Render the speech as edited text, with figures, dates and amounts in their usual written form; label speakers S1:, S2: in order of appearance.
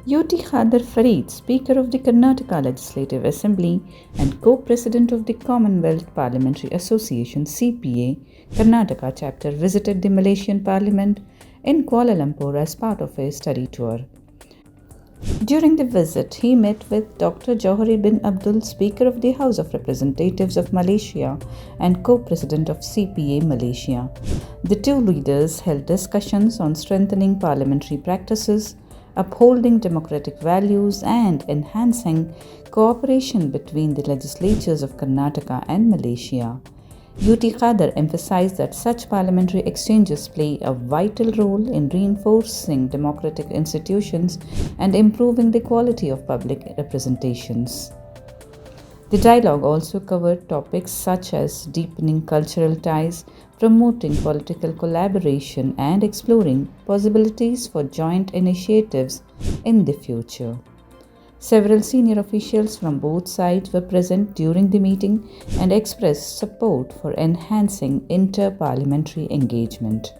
S1: UT Khader, Speaker of the Karnataka Legislative Assembly and Co-President of the Commonwealth Parliamentary Association (CPA) Karnataka chapter, visited the Malaysian Parliament in Kuala Lumpur as part of a study tour. During the visit, he met with Dr. Johari bin Abdul, Speaker of the House of Representatives of Malaysia and Co-President of CPA Malaysia. The two leaders held discussions on strengthening parliamentary practices, upholding democratic values, and enhancing cooperation between the legislatures of Karnataka and Malaysia. UT Khader emphasized that such parliamentary exchanges play a vital role in reinforcing democratic institutions and improving the quality of public representations. The dialogue also covered topics such as deepening cultural ties, promoting political collaboration, and exploring possibilities for joint initiatives in the future. Several senior officials from both sides were present during the meeting and expressed support for enhancing inter-parliamentary engagement.